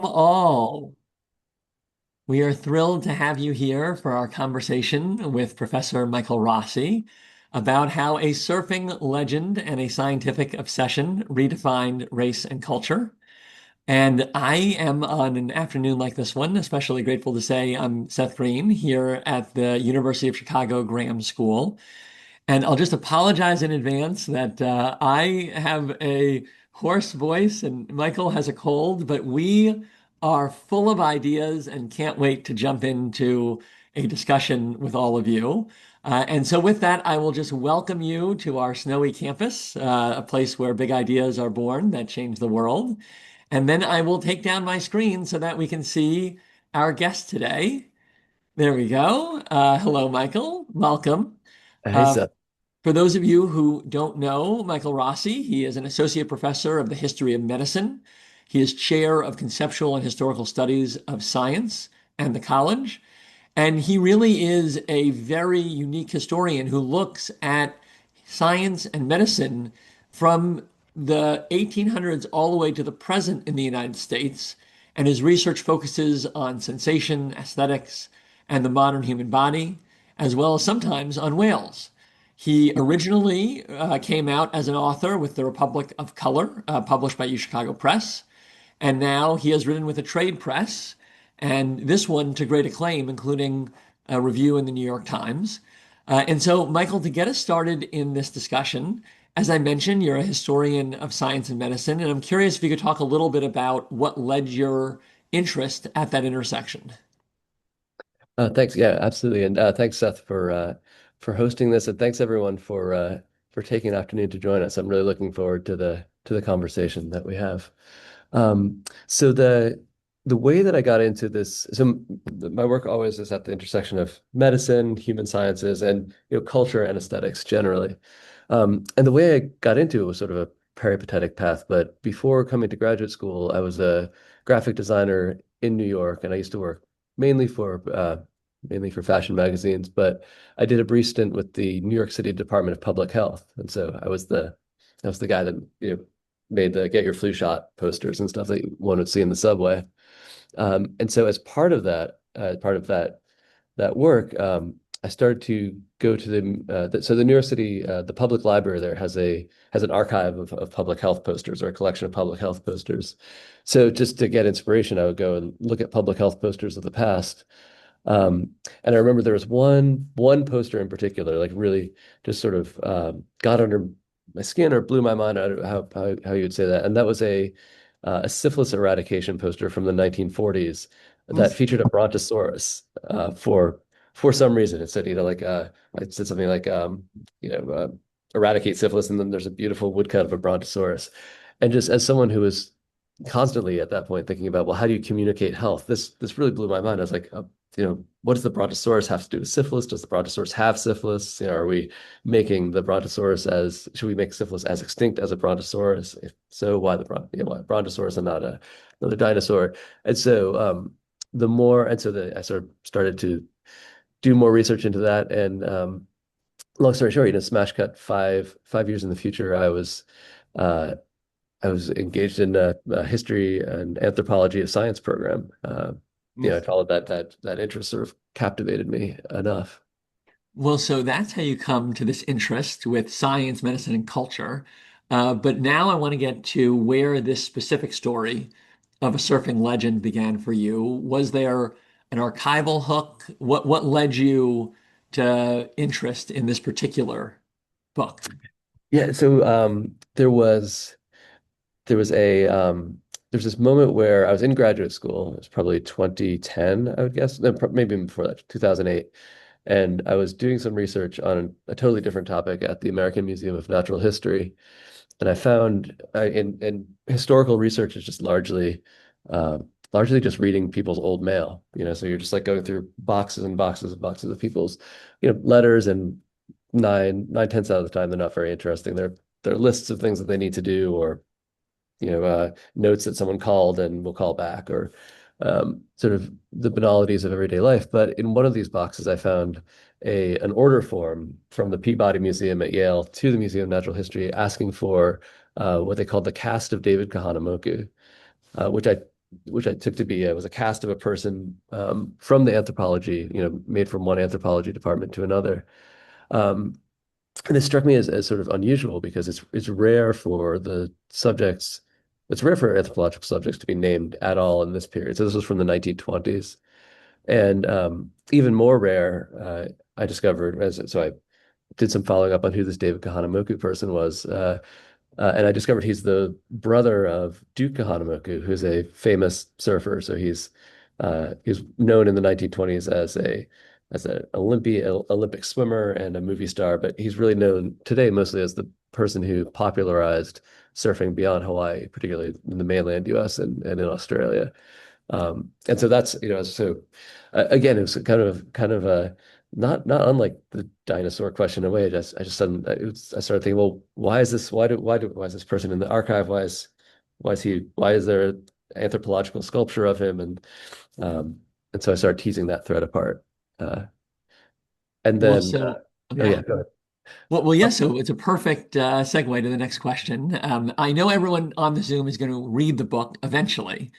All. We are thrilled to have you here for our conversation with Professor Michael Rossi about how a surfing legend and a scientific obsession redefined race and culture. And I am on an afternoon like this one, especially grateful to say I'm Seth Green here at the University of Chicago Graham School. And I'll just apologize in advance that I have a hoarse voice and Michael has a cold, but we are full of ideas and can't wait to jump into a discussion with all of you. And so, with that, I will just welcome you to our snowy campus, a place where big ideas are born that change the world. And then I will take down my screen so that we can see our guest today. There we go. Hello, Michael. Welcome. Hey, Uh, Seth. for those of you who don't know Michael Rossi, he is an associate professor of the history of medicine. He is chair of conceptual and historical studies of science and the college. And he really is a very unique historian who looks at science and medicine from the 1800s all the way to the present in the United States. And his research focuses on sensation, aesthetics, and the modern human body, as well as sometimes on whales. He originally came out as an author with The Republic of Color, published by Chicago Press. And now he has written with a trade press, and this one to great acclaim, including a review in the New York Times. And so, Michael, to get us started in this discussion, as I mentioned, you're a historian of science and medicine, and I'm curious if you could talk a little bit about what led your interest at that intersection. Thanks. Yeah, absolutely. And thanks, Seth, for hosting this, and thanks everyone for taking an afternoon to join us. I'm really looking forward to the conversation that we have. So the way that I got into this, my work always is at the intersection of medicine, human sciences, and culture and aesthetics generally. And the way I got into it was sort of a peripatetic path. But before coming to graduate school, I was a graphic designer in New York, and I used to work mainly for mainly for fashion magazines. But I did a brief stint with the New York City Department of Public Health, and so I was the guy that made the "Get Your Flu Shot" posters and stuff that one would see in the subway. And so as part of that work, I started to go to so the New York City the public library there has an archive of public health posters, or a collection of public health posters. So just to get inspiration, I would go and look at public health posters of the past. And I remember there was one poster in particular, like really just sort of got under my skin or blew my mind. I don't know how you would say that. And that was a syphilis eradication poster from the 1940s that featured a brontosaurus for some reason. It said it said something like you know uh, eradicate syphilis, and then there's a beautiful woodcut of a brontosaurus. And just as someone who was constantly at that point thinking about, well, how do you communicate health? This really blew my mind. I was like, what does the brontosaurus have to do with syphilis? Does the brontosaurus have syphilis? Are we making the brontosaurus should we make syphilis as extinct as a brontosaurus? If so, why brontosaurus and not another dinosaur? And so I sort of started to do more research into that. And long story short, smash cut five years in the future, uh, I was engaged in a history and anthropology of science program. I followed that interest sort of captivated me enough. Well, so that's how you come to this interest with science, medicine, and culture. But now I want to get to where this specific story of a surfing legend began for you. Was there an archival hook? What led you to interest in this particular book? Yeah, so there was there's this moment where I was in graduate school. It was probably 2010, I would guess. No, maybe even before that, 2008. And I was doing some research on a totally different topic at the American Museum of Natural History. And I found in historical research is just uh, largely just reading people's old mail. So you're just like going through boxes and boxes and boxes of people's, letters, and nine tenths out of the time they're not very interesting. They're lists of things that they need to do, or notes that someone called and will call back, or sort of the banalities of everyday life. But in one of these boxes, I found an order form from the Peabody Museum at Yale to the Museum of Natural History asking for what they called the cast of David Kahanamoku, which I which I took to be was a cast of a person from the anthropology, made from one anthropology department to another. Um, and it struck me as sort of unusual because it's rare for the subjects, it's rare for anthropological subjects to be named at all in this period. So this was from the 1920s. And even more rare, I discovered so I did some following up on who this David Kahanamoku person was. And I discovered he's the brother of Duke Kahanamoku, who's a famous surfer. So he's known in the 1920s as an Olympic swimmer and a movie star, but he's really known today mostly as the person who popularized surfing beyond Hawaii, particularly in the mainland US and in Australia. And so that's, again, it was kind of a not unlike the dinosaur question in a way. I started thinking, well, why is this? Why is this person in the archive? Why is there an anthropological sculpture of him? And so I started teasing that thread apart. Uh, and Well, then, so oh yeah. yeah, go ahead. Well, yeah, so it's a perfect segue to the next question. I know everyone on the Zoom is going to read the book eventually,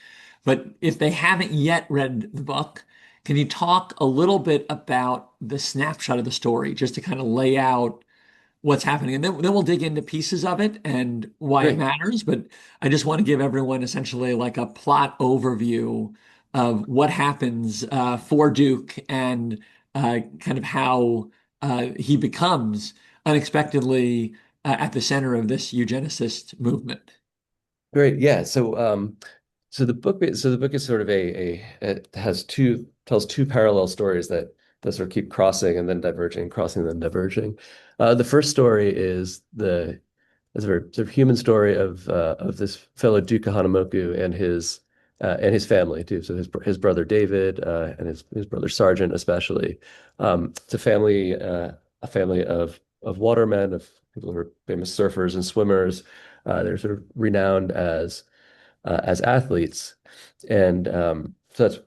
but if they haven't yet read the book, can you talk a little bit about the snapshot of the story just to kind of lay out what's happening? And then we'll dig into pieces of it and why it Great. matters. But I just want to give everyone essentially like a plot overview of what happens for Duke and kind of how he becomes unexpectedly at the center of this eugenicist movement. Great. Yeah. So the book is sort of it has tells two parallel stories that sort of keep crossing and then diverging, crossing and then diverging. The first story is a very sort of human story of this fellow Duke Kahanamoku and his family too. So his brother David and his brother Sergeant especially. It's a family of watermen, of people who are famous surfers and swimmers. They're sort of renowned as athletes. And so that's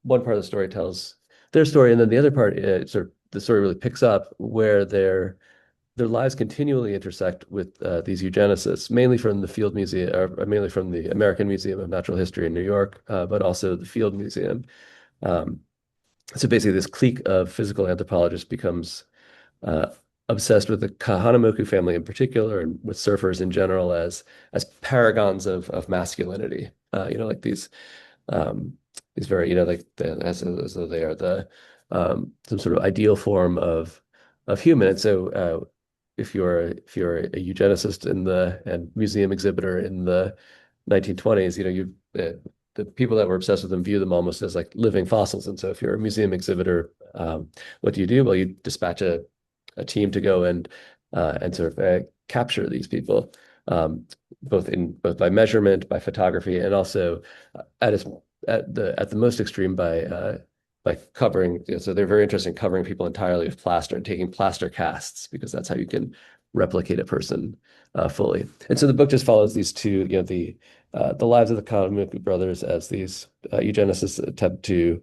one part of the story tells their story. And then the other part, sort of the story really picks up where their lives continually intersect with these eugenicists, mainly from the Field Museum, or mainly from the American Museum of Natural History in New York, but also the Field Museum. Um, so basically, this clique of physical anthropologists becomes uh, obsessed with the Kahanamoku family in particular, and with surfers in general as paragons of masculinity. Like these very, like as though they are the some sort of ideal form of human. And so, if you're a eugenicist and museum exhibitor in the 1920s, the people that were obsessed with them view them almost as like living fossils. And so, if you're a museum exhibitor, what do? Well, you dispatch a team to go and sort of capture these people, both by measurement, by photography, and also at its at the most extreme by covering. So they're very interested in covering people entirely with plaster and taking plaster casts because that's how you can replicate a person fully. And so the book just follows these two, the lives of the Kahanamoku brothers as these eugenicists attempt to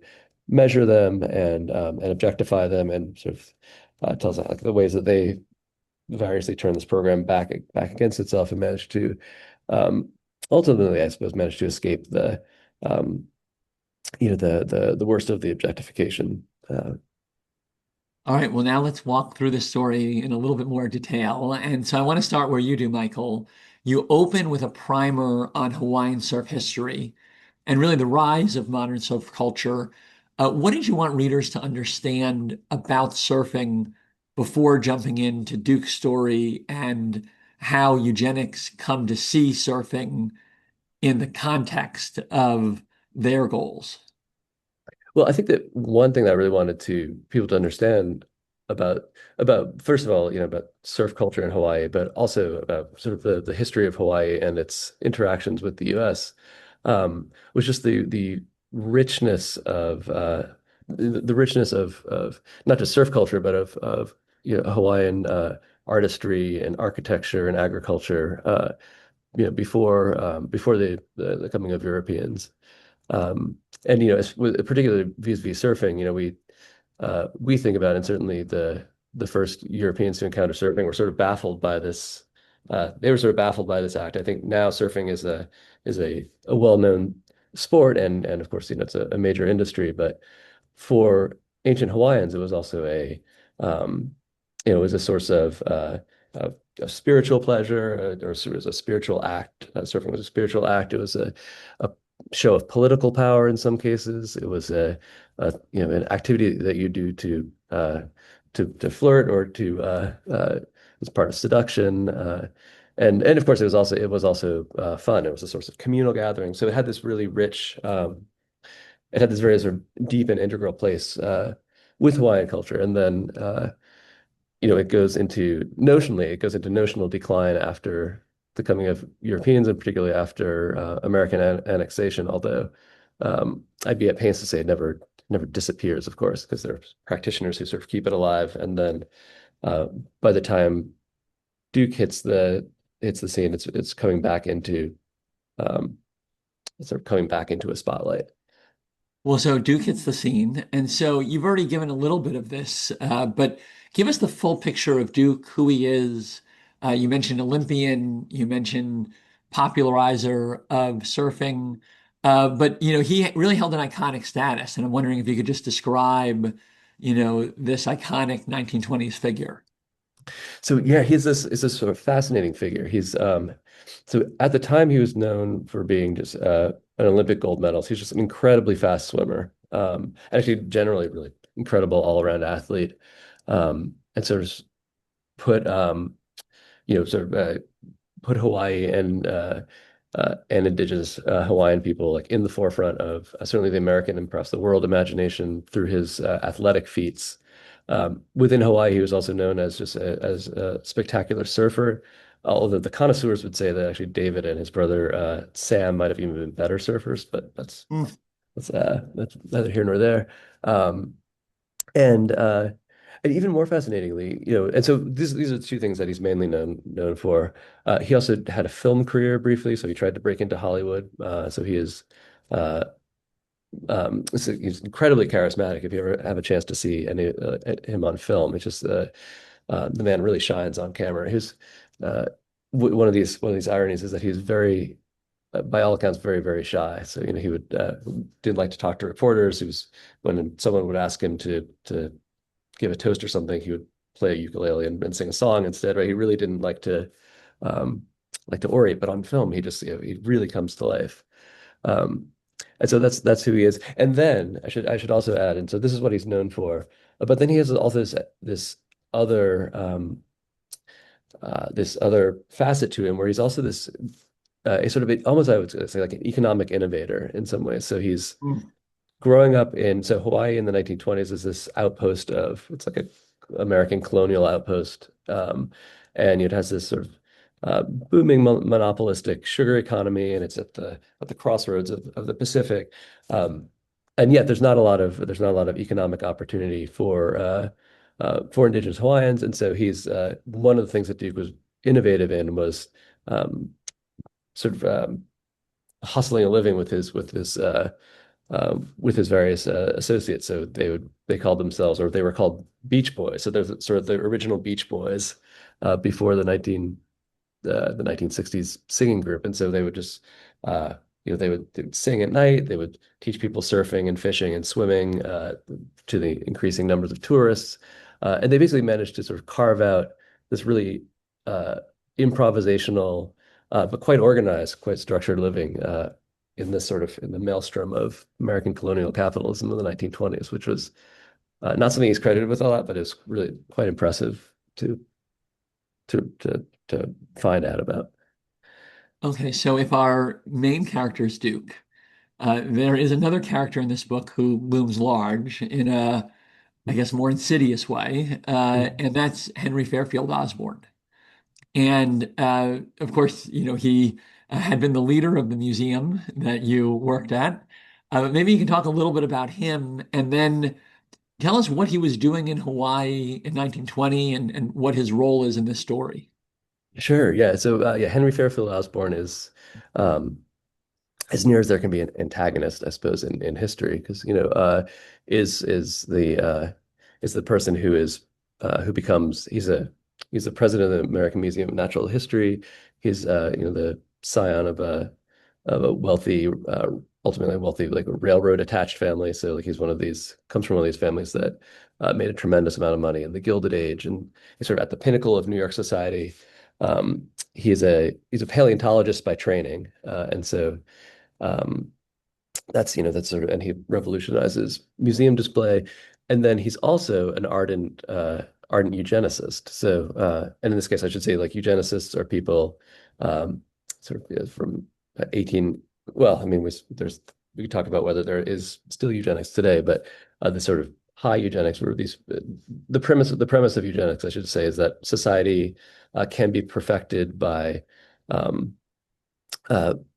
measure them and objectify them and sort of tells like the ways that they variously turn this program back against itself and manage to um, ultimately, I suppose, manage to escape um, the worst of the objectification. All right, well, now let's walk through the story in a little bit more detail. And so I want to start where you do, Michael. You open with a primer on Hawaiian surf history and really the rise of modern surf culture. What did you want readers to understand about surfing before jumping into Duke's story and how eugenics come to see surfing in the context of their goals? Well, I think that one thing that I really wanted to people to understand about first of all, about surf culture in Hawaii, but also about sort of the history of Hawaii and its interactions with the U.S. Was just the richness of the richness of not just surf culture, but of Hawaiian artistry and architecture and agriculture. Before the coming of Europeans. Um, and particularly vis-a-vis surfing, we think about, and certainly the first Europeans to encounter surfing were sort of baffled by this. They were sort of baffled by this act. I think now surfing is a well-known sport, and of course, it's a major industry. But for ancient Hawaiians, it was also um, it was a source of spiritual pleasure, or it was a spiritual act. Surfing was a spiritual act. It was a show of political power in some cases. It was an activity that you do to flirt or to as part of seduction. And of course, it was also fun. It was a source of communal gathering. So it had this really rich. It had this very sort of deep and integral place with Hawaiian culture, and then it goes into notional decline after the coming of Europeans, and particularly after American annexation. Although I'd be at pains to say it never disappears, of course, because there are practitioners who sort of keep it alive. And then uh, by the time Duke hits the scene, it's coming back into um, it's sort of coming back into a spotlight. Well, so Duke hits the scene. And so you've already given a little bit of this, but give us the full picture of Duke, who he is. You mentioned Olympian, you mentioned popularizer of surfing, but he really held an iconic status. And I'm wondering if you could just describe, this iconic 1920s figure. So yeah, he's this sort of fascinating figure. He's so at the time he was known for being just an Olympic gold medalist. He's just an incredibly fast swimmer. Actually, generally really incredible all-around athlete. And sort of put sort of put Hawaii and indigenous Hawaiian people like in the forefront of certainly the American and perhaps the world imagination through his athletic feats. Within Hawaii, he was also known as as a spectacular surfer. Although the connoisseurs would say that actually David and his brother Sam might have even been better surfers, but that's neither here nor there. Um, and and even more fascinatingly, and so these are the two things that he's mainly known for. He also had a film career briefly, so he tried to break into Hollywood. So he is uh, he's incredibly charismatic. If you ever have a chance to see him on film, it's just the man really shines on camera. He's uh, one of these ironies is that he's very, by all accounts, very, very shy. So he would didn't like to talk to reporters. He was when someone would ask him to give a toast or something, he would play a ukulele and sing a song instead, right? He really didn't um, like to orate, but on film, he just he really comes to life. Um, and so that's who he is. And then I should also add, and so this is what he's known for. But then he has also this other this other facet to him where he's also this a sort of almost I would say like an economic innovator in some ways. So he's Mm. growing up so Hawaii in the 1920s is this outpost it's like a American colonial outpost. And it has this sort of booming monopolistic sugar economy, and it's at the crossroads of the Pacific. Um, and yet there's not a lot of economic opportunity for indigenous Hawaiians. And so he's one of the things that Duke was innovative in was um, sort of hustling a living with his various associates. So they called themselves, or they were called Beach Boys. So there's sort of the original Beach Boys before the 1960s singing group. And so they would just they would sing at night. They would teach people surfing and fishing and swimming to the increasing numbers of tourists. And they basically managed to sort of carve out this really improvisational but quite organized, quite structured living in the maelstrom of American colonial capitalism in the 1920s, which was not something he's credited with a lot, but it's really quite impressive to find out about. Okay, so if our main character is Duke, there is another character in this book who looms large in a, I guess, more insidious way, and that's Henry Fairfield Osborne. And of course, he had been the leader of the museum that you worked at. Maybe you can talk a little bit about him and then tell us what he was doing in Hawaii in 1920 and what his role is in this story. Sure, yeah. So yeah, Henry Fairfield Osborne is um, as near as there can be an antagonist, I suppose, in history, because is is the uh, is the person who becomes he's the president of the American Museum of Natural History. He's the scion of a wealthy ultimately a wealthy, like railroad attached family. So like he's one of these, comes from one of these families that made a tremendous amount of money in the Gilded Age, and he's sort of at the pinnacle of New York society. He's a paleontologist by training, and so um, that's sort of, and he revolutionizes museum display. And then he's also an ardent eugenicist. So, and in this case, I should say like eugenicists are people sort of from 18. Well, I mean, we could talk about whether there is still eugenics today, but the sort of high eugenics were these. The premise of eugenics, I should say, is that society can be perfected um,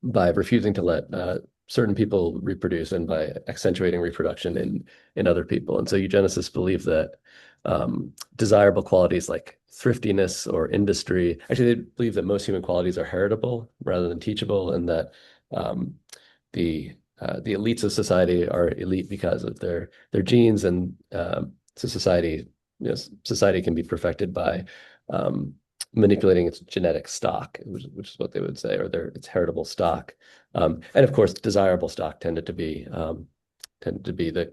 by refusing to let certain people reproduce and by accentuating reproduction in other people. And so eugenicists believe that desirable qualities like thriftiness or industry, actually, they believe that most human qualities are heritable rather than teachable, and that um, the elites of society are elite because of their genes, and so society can be perfected by um, manipulating its genetic stock, which is what they would say, or its heritable stock. And of course, desirable stock tended to be the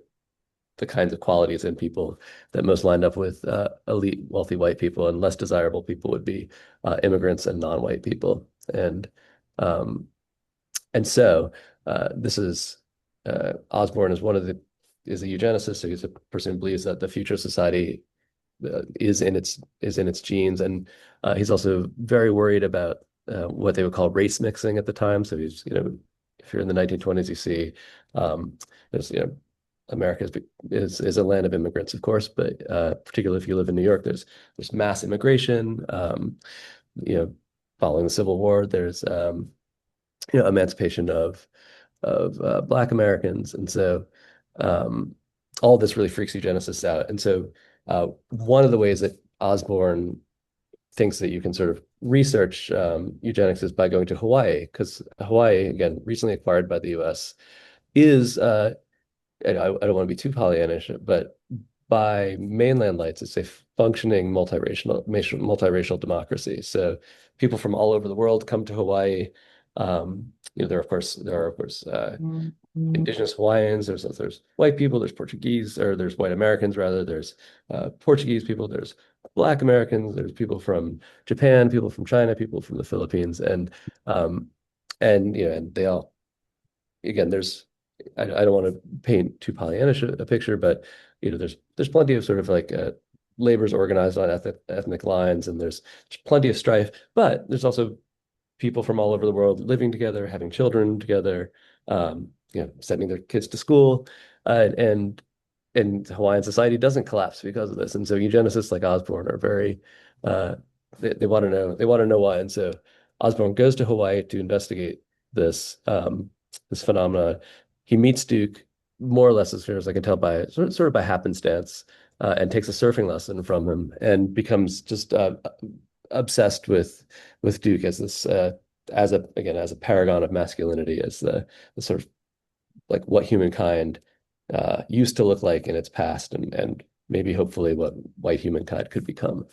kinds of qualities in people that most lined up with elite, wealthy white people, and less desirable people would be immigrants and non-white people. Um, and so this is Osborne is a eugenicist, so he's a person who believes that the future society is in its genes, and he's also very worried about what they would call race mixing at the time. So if you're in the 1920s, you see um, there's America is a land of immigrants, of course, but particularly if you live in New York, there's mass immigration. You know, following the Civil War, there's emancipation of Black Americans, and so um, all this really freaks eugenicists out. And so one of the ways that Osborne thinks that you can sort of research eugenics is by going to Hawaii, because Hawaii, again, recently acquired by the U.S., is and I don't want to be too Pollyannish, but by mainland lights, it's a functioning multiracial democracy. So people from all over the world come to Hawaii. There are of course indigenous Hawaiians. There's white people. There's Portuguese, or there's white Americans rather. There's Portuguese people. There's Black Americans. There's people from Japan, people from China, people from the Philippines, um, and they all, again, I don't want to paint too Pollyannish a picture, but there's plenty of sort of like labor's organized on ethnic lines, and there's plenty of strife, but there's also people from all over the world living together, having children together, sending their kids to school, and Hawaiian society doesn't collapse because of this. And so eugenicists like Osborne are very uh, they want to know why. And so Osborne goes to Hawaii to investigate this phenomena. He meets Duke more or less, as far as I can tell, by sort of by happenstance, and takes a surfing lesson from him, and becomes just obsessed with Duke as this as a paragon of masculinity, as the sort of like what humankind used to look like in its past, and maybe hopefully what white humankind could become.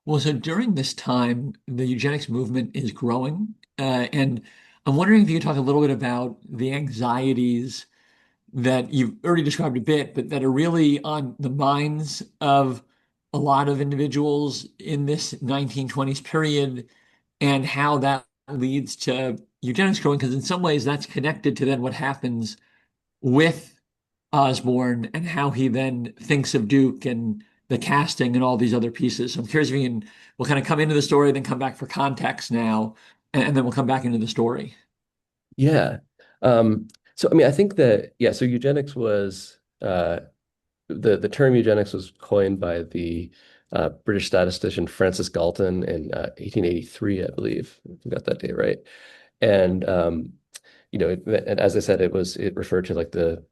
Well, so during this time, the eugenics movement is growing. And I'm wondering if you could talk a little bit about the anxieties that you've already described a bit, but that are really on the minds of a lot of individuals in this 1920s period, and how that leads to eugenics growing. Because in some ways, that's connected to then what happens with Osborne and how he then thinks of Duke and the casting and all these other pieces. So I'm curious if you can, we'll kind of come into the story, then come back for context now, and then we'll come back into the story. Yeah. So I mean, I think that, yeah, so eugenics was the term eugenics was coined by the British statistician Francis Galton in 1883, I believe. If I got that date right. And and as I said, it referred to like the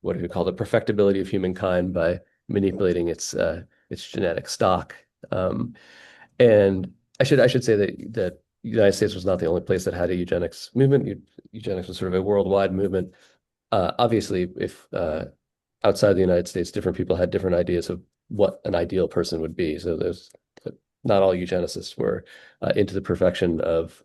what do we call the perfectibility of humankind by manipulating its genetic stock. Um, and I should say that the United States was not the only place that had a eugenics movement. Eugenics was sort of a worldwide movement. Obviously, if outside the United States, different people had different ideas of what an ideal person would be. So there's not all eugenicists were into the perfection of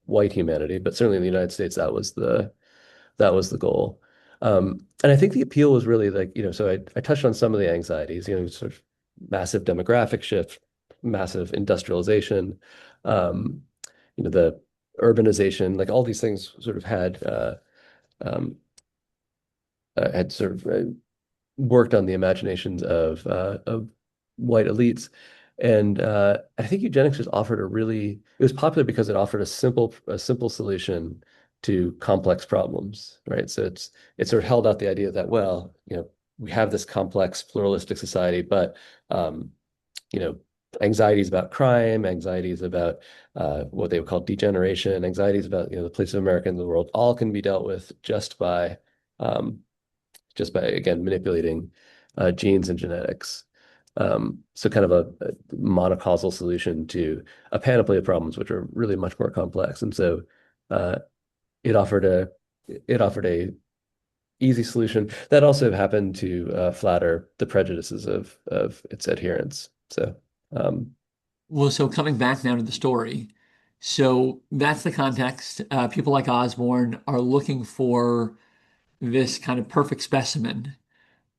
white humanity, but certainly in the United States, that was the goal. And I think the appeal was really like, so I touched on some of the anxieties, sort of massive demographic shift, massive industrialization, um, the urbanization, like all these things sort of um, had sort of worked on the imaginations of white elites. And I think eugenics just offered it was popular because it offered a simple solution to complex problems, right? So it sort of held out the idea that, well, we have this complex pluralistic society, but um, you know, anxieties about crime, anxieties about what they would call degeneration, anxieties about, the place of America in the world, all can be dealt with um, just by again manipulating genes and genetics. So kind of a monocausal solution to a panoply of problems, which are really much more complex. And so uh, it offered a it offered a easy solution that also happened to flatter the prejudices of its adherents. So um, Well, so coming back now to the story, so that's the context. People like Osborne are looking for this kind of perfect specimen.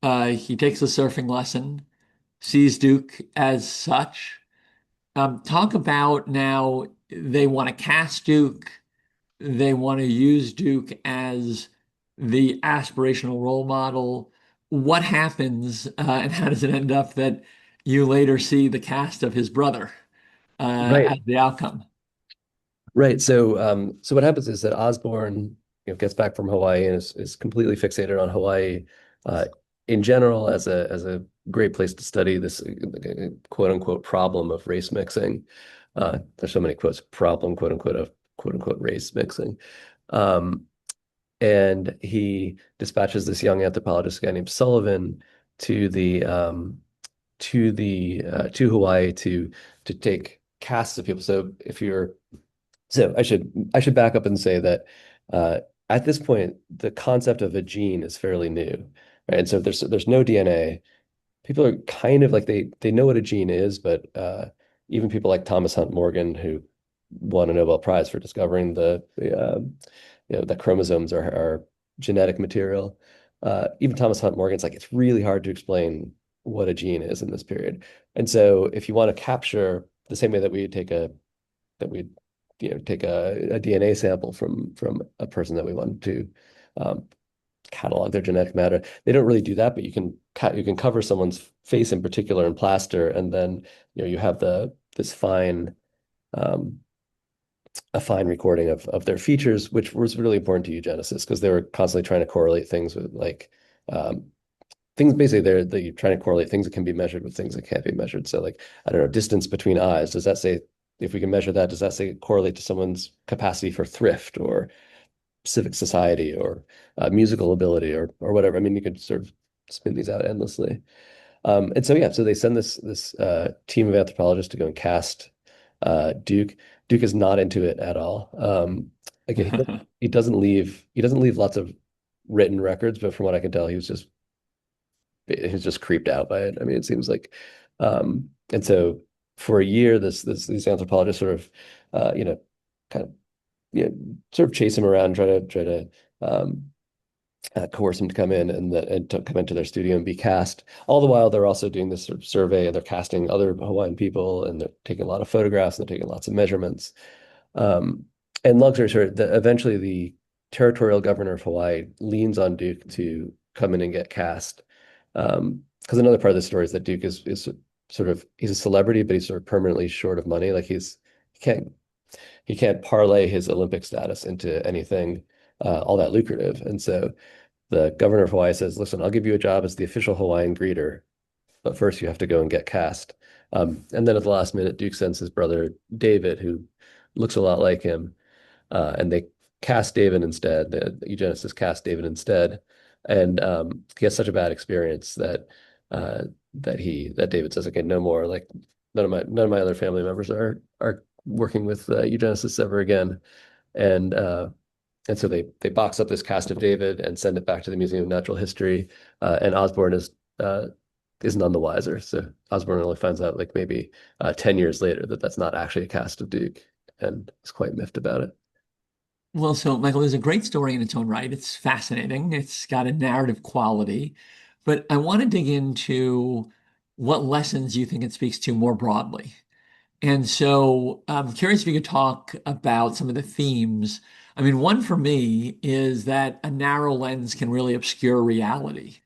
He takes a surfing lesson, sees Duke as such. Talk about now they want to cast Duke, they want to use Duke as the aspirational role model. What happens, and how does it end up that you later see the cast of his brother right. as the outcome? Right. So what happens is that Osborne, gets back from Hawaii and is completely fixated on Hawaii, uh, in general as a great place to study this quote unquote problem of race mixing. There's so many quotes, problem, quote unquote, of quote unquote race mixing. Um, and he dispatches this young anthropologist, a guy named Sullivan, to to Hawaii to take casts of people. So I should back up and say that uh, at this point, the concept of a gene is fairly new, right? And so there's no DNA. People are kind of like they know what a gene is, but even people like Thomas Hunt Morgan, who won a Nobel Prize for discovering that chromosomes are genetic material. Even Thomas Hunt Morgan's like it's really hard to explain what a gene is in this period. And so if you want to capture the same way that we take a DNA sample from a person that we want to um, catalog their genetic matter. They don't really do that, but you can cover someone's face in particular in plaster, and then you have this um, a fine recording of their features, which was really important to eugenicists because they were constantly trying to correlate things with like um, things basically they're trying to correlate things that can be measured with things that can't be measured. So like, I don't know, distance between eyes. Does that say, if we can measure that, does that say correlate to someone's capacity for thrift or civic society or musical ability or whatever? I mean, you could sort of spin these out endlessly. And so yeah, so they send this team of anthropologists to go and cast Duke. Duke is not into it at all. Again, he doesn't leave lots of written records, but from what I can tell, he was just creeped out by it. I mean, it seems like, and so for a year, these anthropologists sort of, kind of, sort of chase him around, try to coerce him to come in and to come into their studio and be cast. All the while, they're also doing this sort of survey and they're casting other Hawaiian people and they're taking a lot of photographs and they're taking lots of measurements. Um, and long story short, eventually the territorial governor of Hawaii leans on Duke to come in and get cast. Because another part of the story is that Duke is sort of he's a celebrity, but he's sort of permanently short of money. Like he can't he can't parlay his Olympic status into anything all that lucrative. And so the governor of Hawaii says, "Listen, I'll give you a job as the official Hawaiian greeter, but first you have to go and get cast." And then at the last minute, Duke sends his brother David, who looks a lot like him, and they cast David instead. The eugenicists cast David instead, and he has such a bad experience uh, that David says, "Okay, no more. Like none of my other family members are working with eugenicists ever again." And and so they box up this cast of David and send it back to the Museum of Natural History. And Osborne is none the wiser. So Osborne only finds out like maybe 10 years later that that's not actually a cast of Duke, and is quite miffed about it. Well, so Michael, there's a great story in its own right. It's fascinating. It's got a narrative quality, but I want to dig into what lessons you think it speaks to more broadly. And so I'm curious if you could talk about some of the themes. I mean, one for me is that a narrow lens can really obscure reality.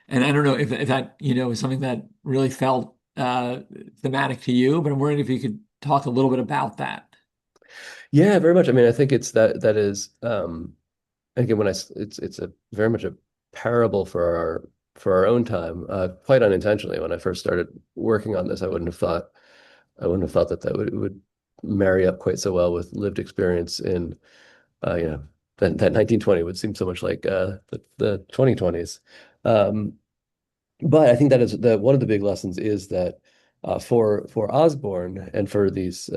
And I don't know if that, is something that really felt thematic to you, but I'm wondering if you could talk a little bit about that. Yeah, very much. I mean, I think it's that is again it's a very much a parable for our own time, quite unintentionally. When I first started working on this, I wouldn't have thought that would marry up quite so well with lived experience in you know that 1920 would seem so much like the 2020s. Um, but I think that is the one of the big lessons is that for Osborne and for these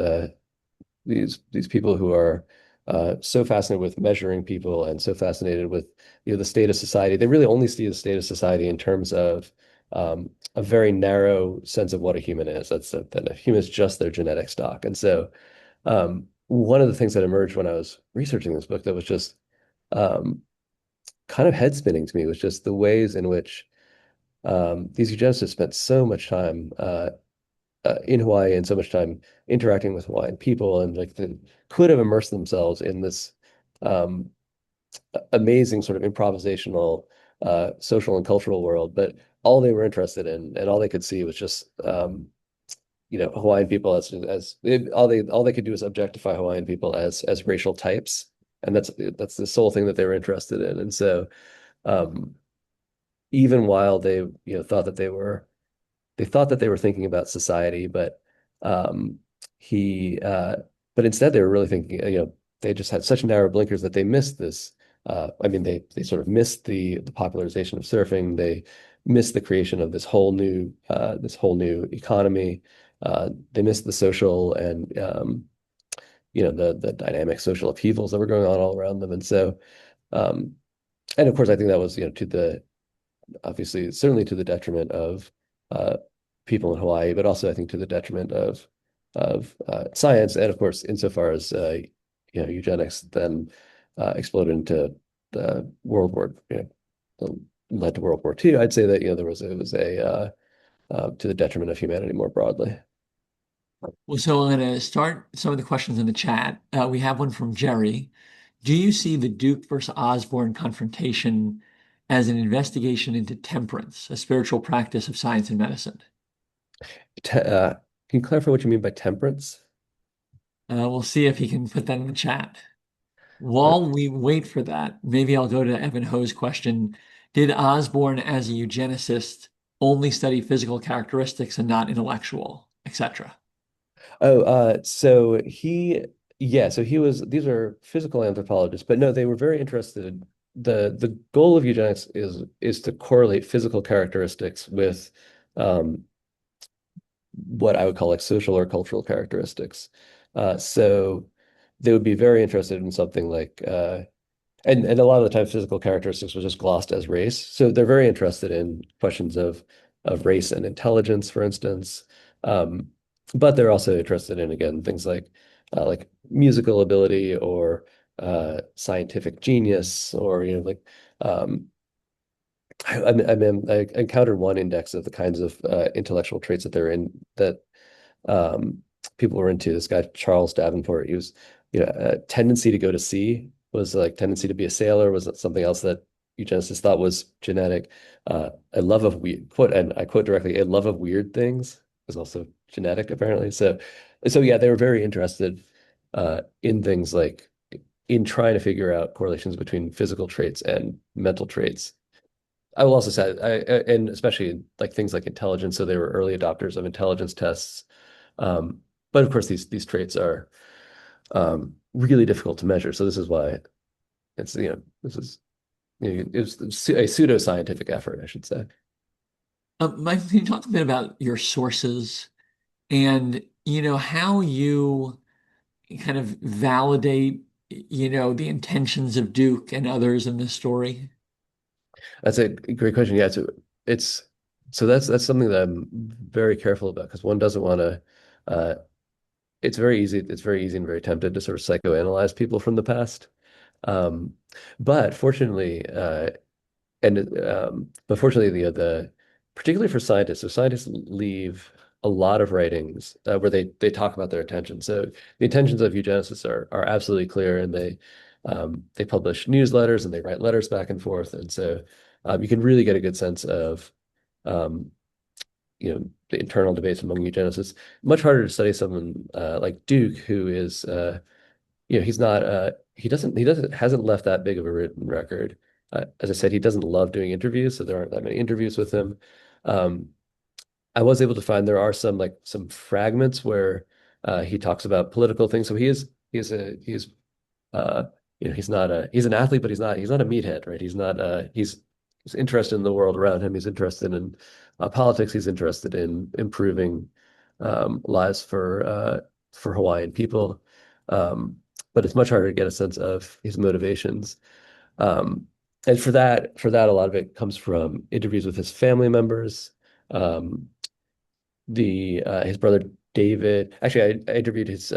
people who are so fascinated with measuring people and so fascinated with the state of society. They really only see the state of society in terms of a very narrow sense of what a human is. That a human is just their genetic stock. And so one of the things that emerged when I was researching this book that was just um, kind of head spinning to me was just the ways in which these eugenicists spent so much time in Hawaii and so much time interacting with Hawaiian people and could have immersed themselves in this um, amazing sort of improvisational social and cultural world, but all they were interested in and all they could see was just Hawaiian people all they could do is objectify Hawaiian people as racial types, and that's the sole thing that they were interested in. And so um, even while they thought that they were thinking about society, um, he but instead they were really thinking, they just had such narrow blinkers that they missed this. I mean, they sort of missed the popularization of surfing. They missed the creation of this whole new economy. They missed the social and the dynamic social upheavals that were going on all around them. And so, um, and of course, I think that was to the obviously certainly to the detriment of uh, people in Hawaii, but also I think to the detriment of science, and of course, insofar as eugenics then exploded into the World War, led to World War II. I'd say that it was a to the detriment of humanity more broadly. Well, so I'm going to start some of the questions in the chat. We have one from Jerry. Do you see the Duke versus Osborne confrontation as an investigation into temperance, a spiritual practice of science and medicine? Can you clarify what you mean by temperance? We'll see if he can put that in the chat. Uh, While we wait for that, maybe I'll go to Evan Ho's question. Did Osborne, as a eugenicist, only study physical characteristics and not intellectual, etc.? Oh, so he was, these are physical anthropologists, but no, they were very interested. The goal of eugenics is to correlate physical characteristics with um, what I would call like social or cultural characteristics. So they would be very interested in something like and a lot of the time physical characteristics was just glossed as race. So they're very interested in questions of race and intelligence, for instance. Um, but they're also interested in again things like musical ability or scientific genius or um, I encountered one index of the kinds of intellectual traits that they're in that um, people were into. This guy, Charles Davenport, he was, a tendency to go to sea was like tendency to be a sailor was something else that eugenicists thought was genetic. A love of weird quote, and I quote directly, a love of weird things is also genetic, apparently. So yeah, they were very interested in things like in trying to figure out correlations between physical traits and mental traits. I will also say, and especially like things like intelligence. So they were early adopters of intelligence tests. Um, but of course, these traits are really difficult to measure. So this is why it's this is it's a pseudoscientific effort, I should say. Mike, can you talk a bit about your sources and how you kind of validate the intentions of Duke and others in this story? That's a great question. Yeah, it's so that's something that I'm very careful about because one doesn't want to. Uh, it's very easy. It's very easy and very tempted to sort of psychoanalyze people from the past. Um, but fortunately, but fortunately, the particularly for scientists, so scientists leave a lot of writings where they talk about their intentions. So the intentions of eugenicists are absolutely clear, and they publish newsletters and they write letters back and forth, and so you can really get a good sense of um, the internal debates among eugenicists. Much harder to study someone like Duke, who is he's not he doesn't hasn't left that big of a written record. As I said, he doesn't love doing interviews, so there aren't that many interviews with him. Um, I was able to find there are some fragments where he talks about political things. So he's uh, he's an athlete, but he's not a meathead, right? He's interested in the world around him. He's interested in politics. He's interested in improving lives for Hawaiian people. Um, but it's much harder to get a sense of his motivations. Um, and for that, a lot of it comes from interviews with his family members. Um, the his brother David. Actually, I interviewed his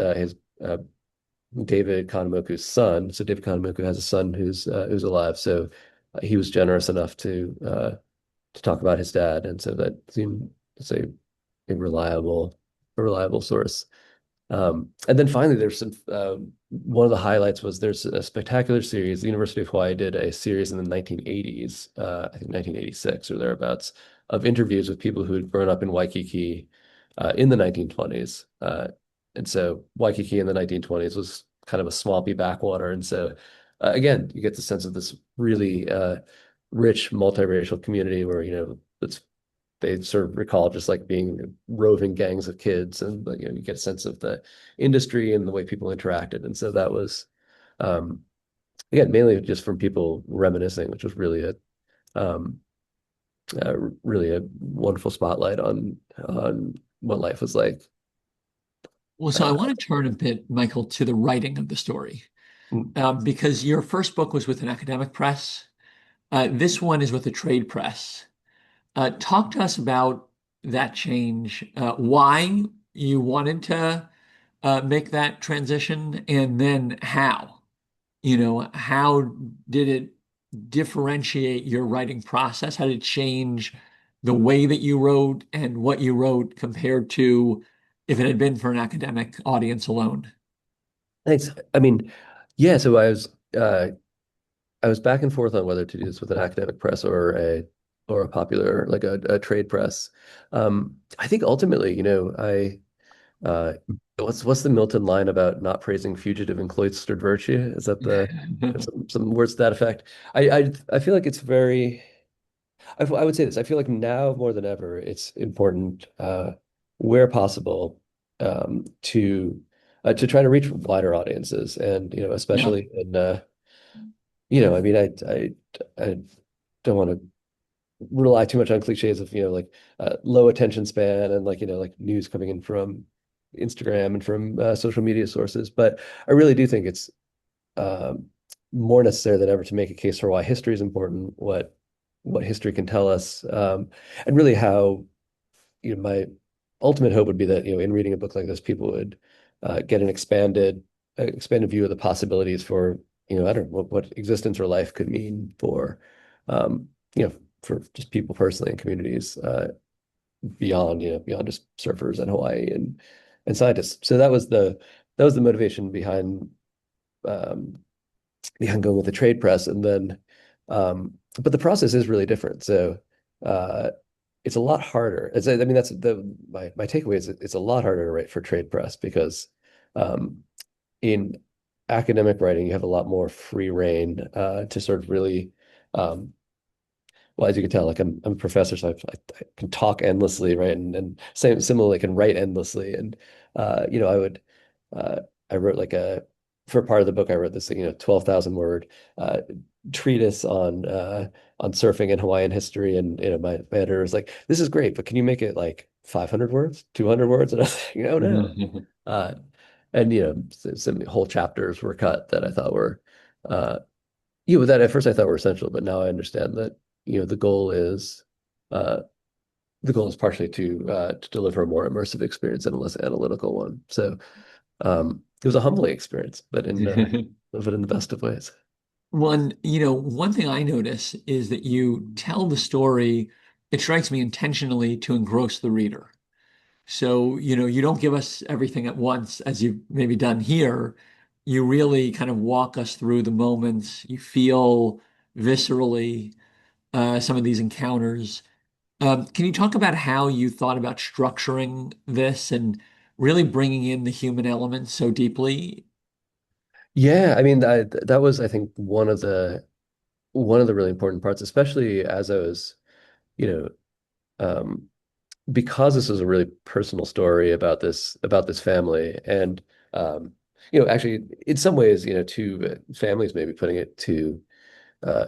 David Kahanamoku's son. So David Kahanamoku has a son who's alive. So he was generous enough to talk about his dad, and so that seemed to say a reliable source. And then finally, there's some one of the highlights was there's a spectacular series. The University of Hawaii did a series in the 1980s, I think 1986 or thereabouts, of interviews with people who had grown up in Waikiki in the 1920s. And so Waikiki in the 1920s was kind of a swampy backwater. And so again, you get the sense of this really rich multiracial community where, it's they sort of recall just like being roving gangs of kids, and you get a sense of the industry and the way people interacted. And so that was um, again mainly just from people reminiscing, which was um, really a wonderful spotlight on what life was like. Well, so I Uh, want to turn a bit, Michael, to the writing of the story, because your first book was with an academic press. This one is with a trade press. Talk to us about that change, why you wanted to make that transition, and then how. How did it differentiate your writing process? How did it change the way that you wrote and what you wrote compared to if it had been for an academic audience alone? Thanks. I mean, yeah. So I was back and forth on whether to do this with an academic press or a popular like a trade press. I think ultimately, I what's the Milton line about not praising fugitive and cloistered virtue? Is that there's some words to that effect? I feel like it's very I would say this. I feel like now more than ever, it's important where possible to try to reach wider audiences, and Yeah. especially in I mean, I don't want to rely too much on cliches of like low attention span and like news coming in from Instagram and from social media sources, but I really do think it's um, more necessary than ever to make a case for why history is important, what history can tell us, and really how my ultimate hope would be that in reading a book like this, people would get an expanded view of the possibilities for I don't know what existence or life could mean for um, for just people personally and communities beyond just surfers in Hawaii and scientists. So that was the motivation um, behind going with the trade press, and then but the process is really different. So uh, it's a lot harder. I mean, that's my takeaway is it's a lot harder to write for trade press because um, in academic writing you have a lot more free reign to sort of really well, as you can tell, like I'm a professor, so I can talk endlessly, right? And similarly, I can write endlessly. And I would uh, I wrote for part of the book, I wrote this 12,000 word uh, treatise on surfing and Hawaiian history, and my editor was like, "This is great, but can you make it like 500 words, 200 words?" And I was like, "Oh no." Uh, and some whole chapters were cut that I thought were uh, that at first I thought were essential, but now I understand that the uh, goal is partially to deliver a more immersive experience and a less analytical one. So it was a humbling experience, but in the best of ways. One thing I notice is that you tell the story, it strikes me intentionally to engross the reader. So, you don't give us everything at once as you've maybe done here. You really kind of walk us through the moments. You feel viscerally some of these encounters. Can you talk about how you thought about structuring this and really bringing in the human element so deeply? Yeah, I mean, that was, I think, one of the really important parts, especially as I was, you know, um, because this was a really personal story about this family, and actually, in some ways, two families, maybe putting it to uh,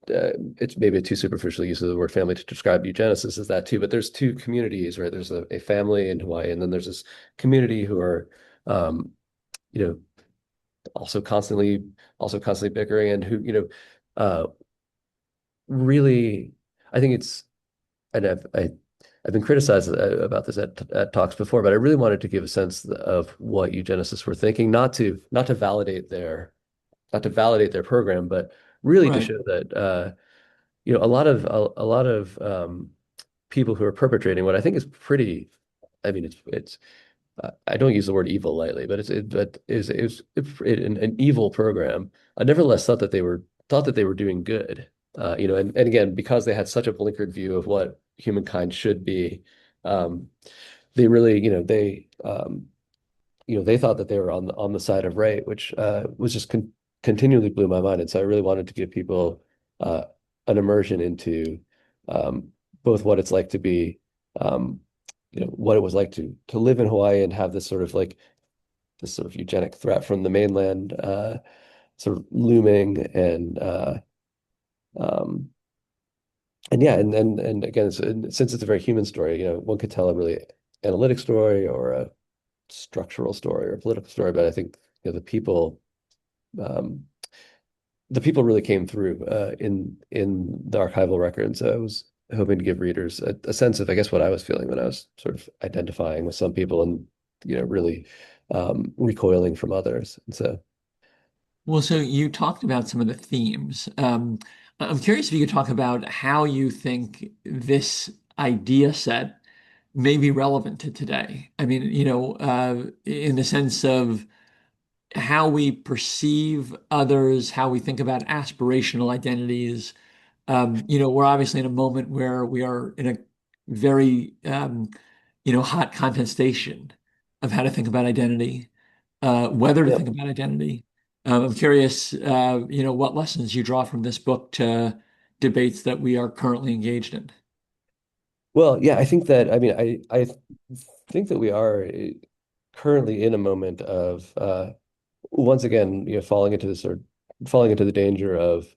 it's maybe a too superficial use of the word family to describe eugenicists as that too, but there's two communities, right? There's a family in Hawaii, and then there's this community who are, um, you know, also constantly bickering, and who, uh, really, I think it's, and I've been criticized about this at talks before, but I really wanted to give a sense of what eugenicists were thinking, not to validate their program, but really to Right. show that a lot of people who are perpetrating what I think is pretty, I mean, it's I don't use the word evil lightly, but an evil program. I nevertheless thought that they were doing good. And again, because they had such a blinkered view of what humankind should be, um, they really, they thought that they were on the side of right, which was just continually blew my mind. And so I really wanted to give people uh, an immersion into um, both what it's like to be, um, what it was like to live in Hawaii and have this sort of eugenic threat from the mainland sort of looming, um, and yeah, and again, since it's a very human story, one could tell a really analytic story or a structural story or a political story, but I think um, the people really came through in the archival records. I was hoping to give readers a sense of, I guess, what I was feeling when I was sort of identifying with some people and really recoiling from others. And so, Well, so you talked about some of the themes. I'm curious if you could talk about how you think this idea set may be relevant to today. I mean, in the sense of how we perceive others, how we think about aspirational identities. We're obviously in a moment where we are in a very, hot contestation of how to think about identity, whether to yeah. think about identity. I'm curious, what lessons you draw from this book to debates that we are currently engaged in. Well, yeah, I think that, I mean, I think that we are currently in a moment of once again, falling into the danger of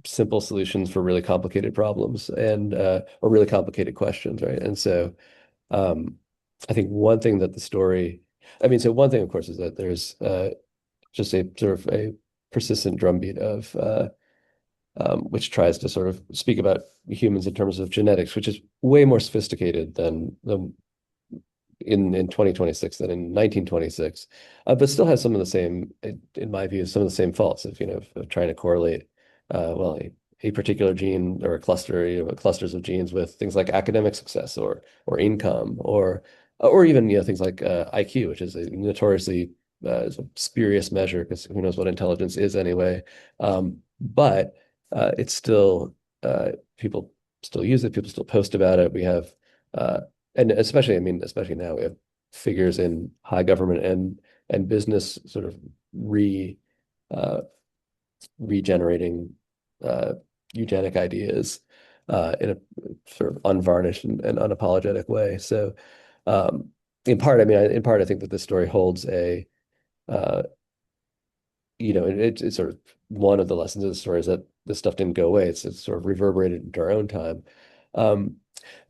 simple solutions for really complicated problems and or really complicated questions, right? And so um, I think one thing that the story, I mean, so one thing, of course, is that there's just a sort of a persistent drumbeat of which tries to sort of speak about humans in terms of genetics, which is way more sophisticated than the in 2026 than in 1926, but still has some of the same, in my view, some of the same faults of trying to correlate, well, a particular gene or a cluster, clusters of genes with things like academic success or income or even things like IQ, which is a notoriously spurious measure because who knows what intelligence is anyway. But it's still people still use it, people still post about it. We have uh, and especially, I mean, especially now we have figures in high government and business sort of uh, regenerating uh, eugenic ideas in a sort of unvarnished and unapologetic way. So, um, in part, I think that this story holds uh, it's sort of one of the lessons of the story is that this stuff didn't go away. It's sort of reverberated into our own time. Um,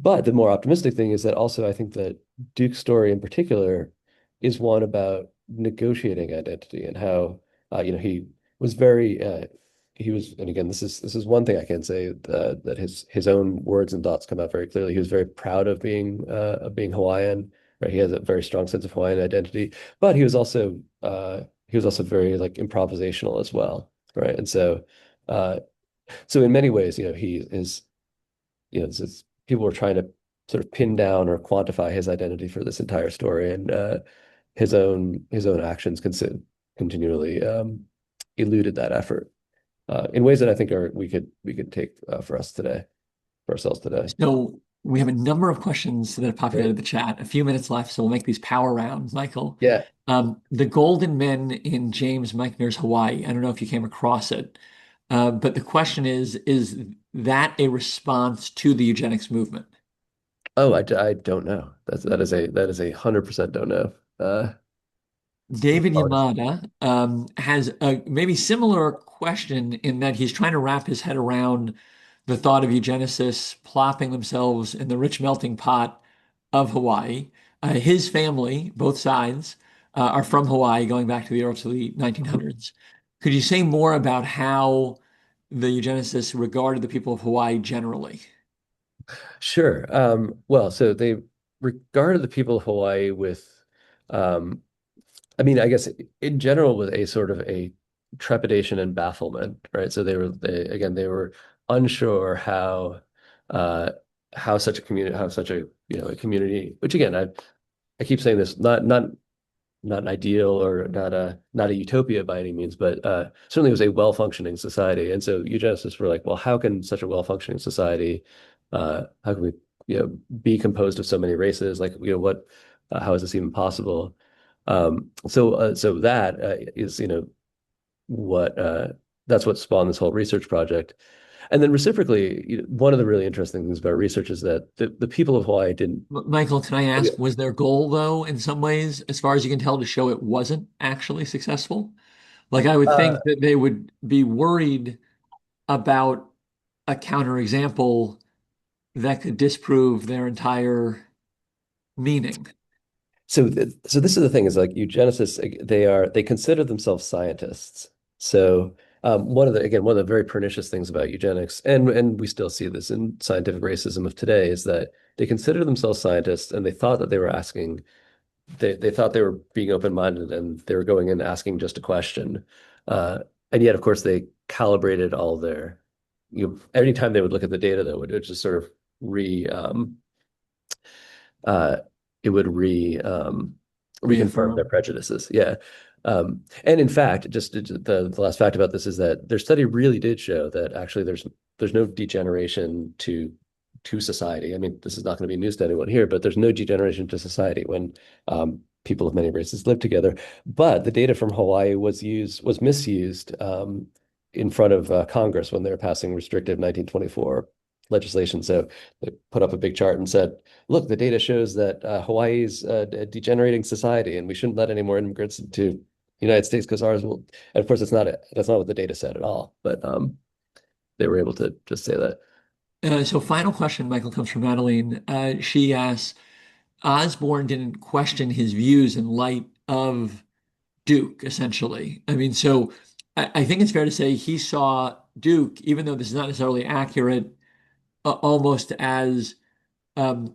but the more optimistic thing is that also I think that Duke's story in particular is one about negotiating identity and how he was very he was, and again, this is one thing I can say that his own words and thoughts come out very clearly. He was very proud of being Hawaiian, right? He has a very strong sense of Hawaiian identity, but he was also very like improvisational as well. right? And so, uh, so in many ways, he is, people were trying to sort of pin down or quantify his identity for this entire story, and his own actions continually eluded that effort in ways that I think are we could take for ourselves today. So we have a number of questions that have Right. populated the chat. A few minutes left, so we'll make these power rounds, Michael. Yeah. The Golden Men in James Michner's Hawaii. I don't know if you came across it, but the question is that a response to the eugenics movement? Oh, I don't know. That is a 100% don't know. David Apologies. Yamada has a maybe similar question in that he's trying to wrap his head around the thought of eugenicists plopping themselves in the rich melting pot of Hawaii. His family, both sides, are from Hawaii going back to the early 1900s. Could you say more about how the eugenicists regarded the people of Hawaii generally? Sure. Well, so they regarded the people of Hawaii with, um, I mean, I guess in general with a sort of a trepidation and bafflement, right? So they were unsure uh, how such a community, a community, which again, I keep saying this, not an ideal or not a utopia by any means, but certainly it was a well-functioning society. And so eugenicists were like, well, how can such a well-functioning society, how can we, be composed of so many races? Like, how is this even possible? So that is, what that's what spawned this whole research project. And then reciprocally, one of the really interesting things about research is that the people of Hawaii didn't. Michael, can I ask, was their goal, though, in some ways, as far as you can tell, to show it wasn't actually successful? Like, I would Uh, think that they would be worried about a counterexample that could disprove their entire meaning. so this is the thing is like eugenicists, they consider themselves scientists. So one of the very pernicious things about eugenics, and we still see this in scientific racism of today, is that they consider themselves scientists and they thought that they thought they were being open-minded and they were going in asking just a question. Uh, and yet, of course, they calibrated all their, every time they would look at the data, though, it would just sort of re uh, it would reconfirm their Reaffirm. prejudices. Yeah. And in fact, just the last fact about this is that their study really did show that actually there's no degeneration to society. I mean, this is not going to be news to anyone here, but there's no degeneration to society when people of many races live together. But the data from Hawaii was misused in front of Congress when they were passing restrictive 1924 legislation. So they put up a big chart and said, look, the data shows that Hawaii's a degenerating society, and we shouldn't let any more immigrants into the United States because ours will. And of course, that's not what the data said at all. But they were able to just say that. So, final question, Michael, comes from Madeline. She asks, Osborne didn't question his views in light of Duke, essentially. I mean, so I think it's fair to say he saw Duke, even though this is not necessarily accurate, almost as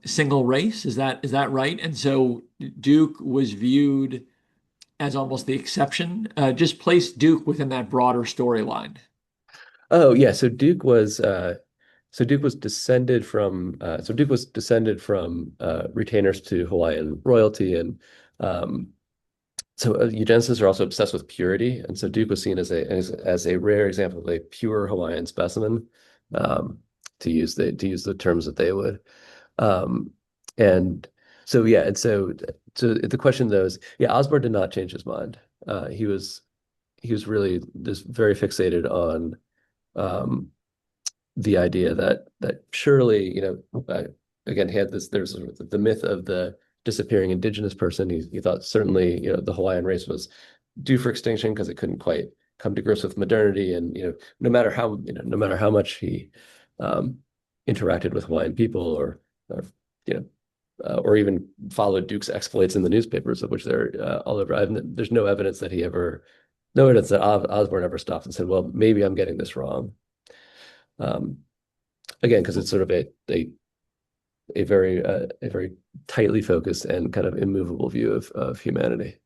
single race. Is that right? And so Duke was viewed as almost the exception. Just place Duke within that broader storyline. Oh yeah, so Duke was descended from retainers to Hawaiian royalty, and um, so eugenicists are also obsessed with purity, and so Duke was seen as a rare example of a pure Hawaiian specimen, um, to use the terms that they would. Um, and so yeah, and so the question though is, yeah, Osborne did not change his mind. He was really just very fixated on um, the idea that surely, again, he had this, there's the myth of the disappearing indigenous person. He thought certainly, the Hawaiian race was due for extinction because it couldn't quite come to grips with modernity. And, no matter how much he um, interacted with Hawaiian people you know, or even followed Duke's exploits in the newspapers, of which they're all over. There's no evidence that Osborne ever stopped and said, well, maybe I'm getting this wrong. Um, Again, because it's sort of a very tightly focused and kind of immovable view of humanity.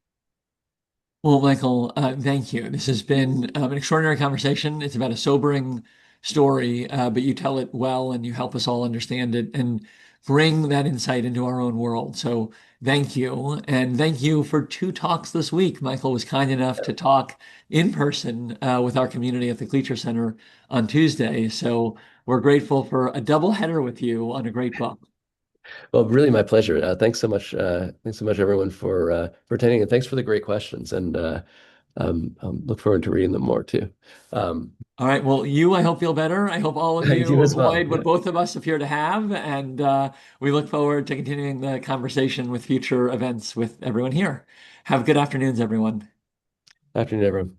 Well, Michael, thank you. This has been an extraordinary conversation. It's about a sobering story, but you tell it well and you help us all understand it and bring that insight into our own world. So thank you. And thank you for two talks this week. Michael was kind enough to talk in person with our community at the Cleacher Center on Tuesday. So we're grateful for a double header with you on a great book. Well, really my pleasure. Thanks so much everyone for attending, and thanks for the great questions. And look forward to reading them more too. Um, All right. Well, I hope feel better. I hope all of you you as well. avoid what Yeah. both of us appear to have. And we look forward to continuing the conversation with future events with everyone here. Have good afternoons, everyone. Afternoon, everyone.